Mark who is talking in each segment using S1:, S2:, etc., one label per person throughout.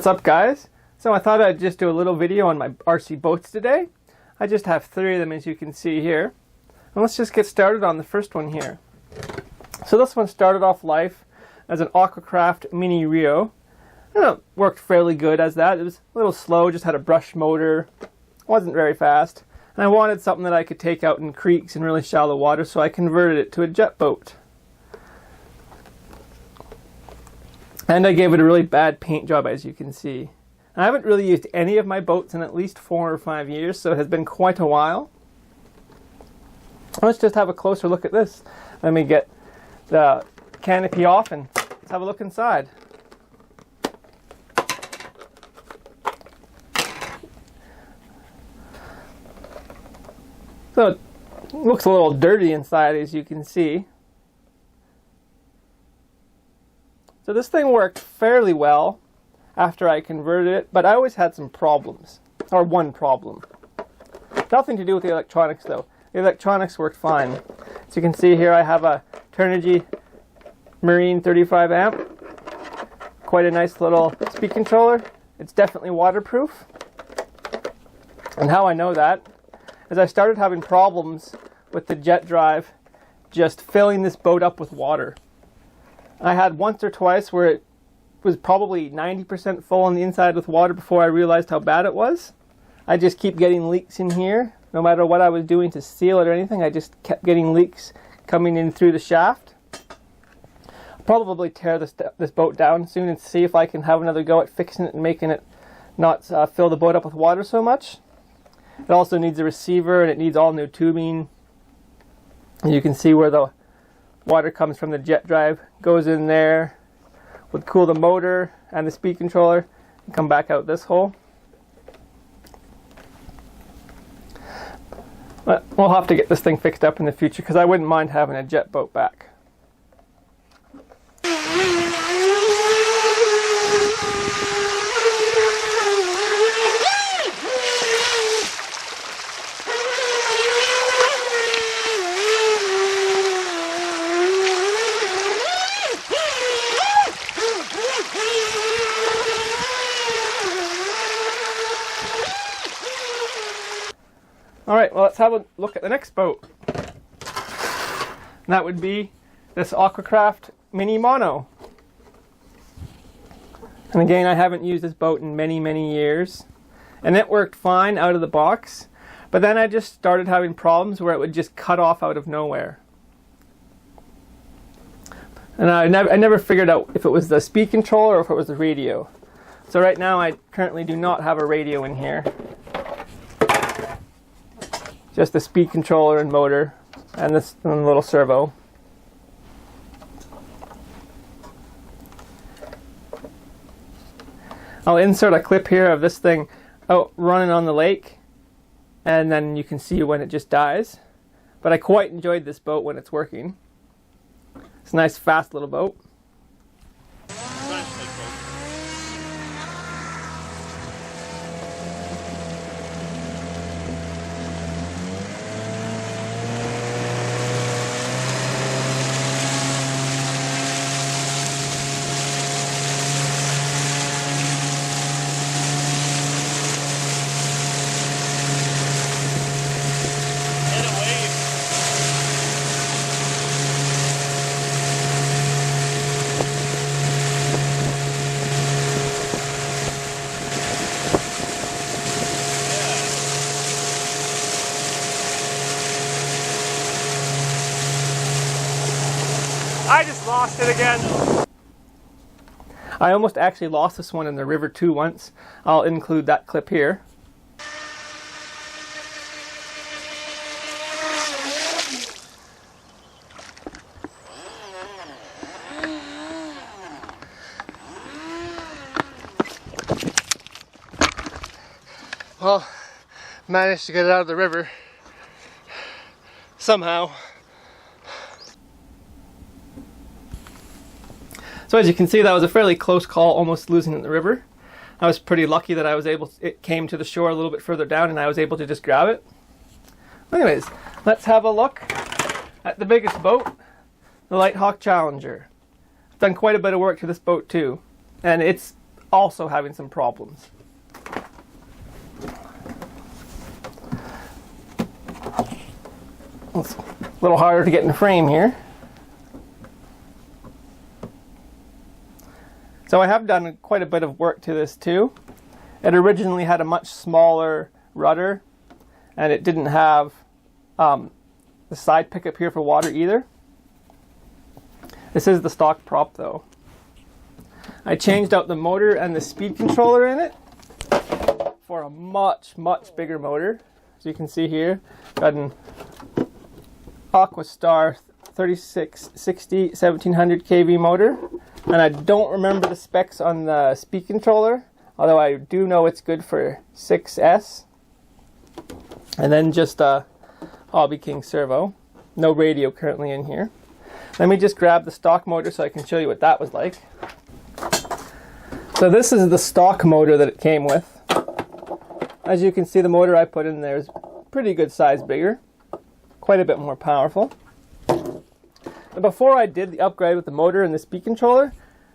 S1: What's up, guys? So I thought I'd just do a little video on my RC boats today. I just have 3 of them, as you can see here. And let's just get started on the first one here. So this one started off life as an Aquacraft Mini Rio. And it worked fairly good as that. It was a little slow, just had a brush motor, wasn't very fast. And I wanted something that I could take out in creeks and really shallow water, so I converted it to a jet boat. And I gave it a really bad paint job, as you can see. I haven't really used any of my boats in at least 4 or 5 years, so it has been quite a while. Let's just have a closer look at this. Let me get the canopy off and let's have a look inside. So it looks a little dirty inside, as you can see. So this thing worked fairly well after I converted it, but I always had some problems, or one problem. Nothing to do with the electronics though. The electronics worked fine. As you can see here, I have a Turnigy Marine 35 amp. Quite a nice little speed controller. It's definitely waterproof. And how I know that is I started having problems with the jet drive just filling this boat up with water. I had once or twice where it was probably 90% full on the inside with water before I realized how bad it was. I just keep getting leaks in here. No matter what I was doing to seal it or anything, I just kept getting leaks coming in through the shaft. I'll probably tear this boat down soon and see if I can have another go at fixing it and making it not fill the boat up with water so much. It also needs a receiver and it needs all new tubing. And you can see where the water comes from the jet drive, goes in there, would cool the motor and the speed controller, and come back out this hole. But we'll have to get this thing fixed up in the future because I wouldn't mind having a jet boat back. Alright, well, let's have a look at the next boat. And that would be this Aquacraft Mini Mono. And again, I haven't used this boat in many, many years. And it worked fine out of the box. But then I just started having problems where it would just cut off out of nowhere. And I never figured out if it was the speed controller or if it was the radio. So right now I currently do not have a radio in here. Just the speed controller and motor and this little servo. I'll insert a clip here of this thing out running on the lake, and then you can see when it just dies. But I quite enjoyed this boat when it's working. It's a nice fast little boat. I just lost it again. I almost actually lost this one in the river too once. I'll include that clip here. Well, managed to get it out of the river somehow. So as you can see, that was a fairly close call, almost losing in the river. I was pretty lucky that I was able to, it came to the shore a little bit further down and I was able to just grab it. Anyways, let's have a look at the biggest boat, the Lighthawk Challenger. I've done quite a bit of work to this boat too, and it's also having some problems. It's a little harder to get in frame here. So I have done quite a bit of work to this too. It originally had a much smaller rudder, and it didn't have the side pickup here for water either. This is the stock prop though. I changed out the motor and the speed controller in it for a much bigger motor. As you can see here, got an Aquastar 3660 1700 kV motor, and I don't remember the specs on the speed controller, although I do know it's good for 6S. And then just a Hobby King servo. No radio currently in here. Let me just grab the stock motor so I can show you what that was like. So this is the stock motor that it came with. As you can see, the motor I put in there is pretty good size bigger. Quite a bit more powerful. But before I did the upgrade with the motor and the speed controller,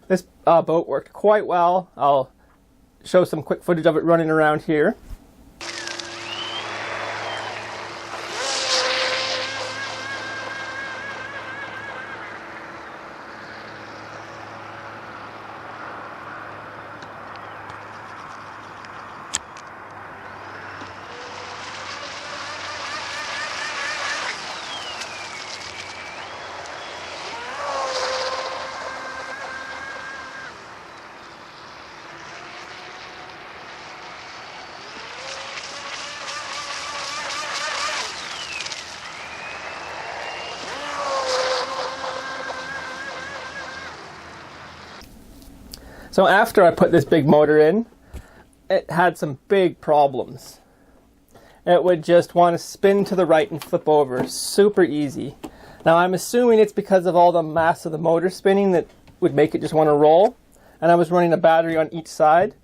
S1: this boat worked quite well. I'll show some quick footage of it running around here. So after I put this big motor in, it had some big problems. It would just want to spin to the right and flip over super easy. Now I'm assuming it's because of all the mass of the motor spinning that would make it just want to roll. And I was running a battery on each side,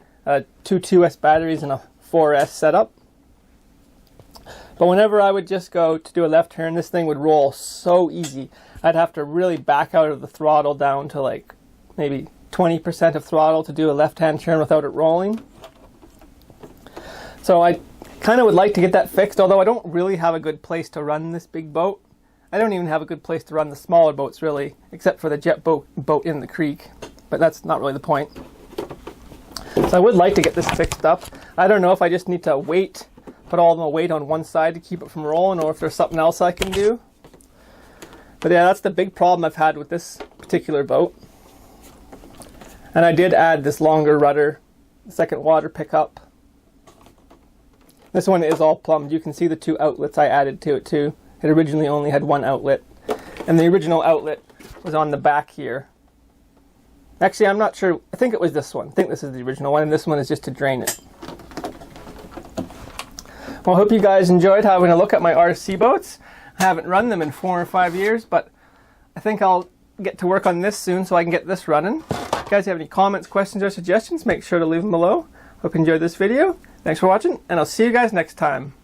S1: two 2S batteries and a 4S setup. But whenever I would just go to do a left turn, this thing would roll so easy. I'd have to really back out of the throttle down to like maybe 20% of throttle to do a left-hand turn without it rolling. So I kind of would like to get that fixed, although I don't really have a good place to run this big boat. I don't even have a good place to run the smaller boats really, except for the jet boat in the creek, but that's not really the point. So I would like to get this fixed up. I don't know if I just need to put all the weight on one side to keep it from rolling, or if there's something else I can do. But yeah, that's the big problem I've had with this particular boat. And I did add this longer rudder, second water pickup. This one is all plumbed. You can see the two outlets I added to it too. It originally only had one outlet, and the original outlet was on the back here. Actually, I'm not sure. I think it was this one. I think this is the original one, and this one is just to drain it. Well, I hope you guys enjoyed having a look at my RC boats. I haven't run them in 4 or 5 years, but I think I'll get to work on this soon so I can get this running. If you guys have any comments, questions, or suggestions, make sure to leave them below. Hope you enjoyed this video. Thanks for watching, and I'll see you guys next time.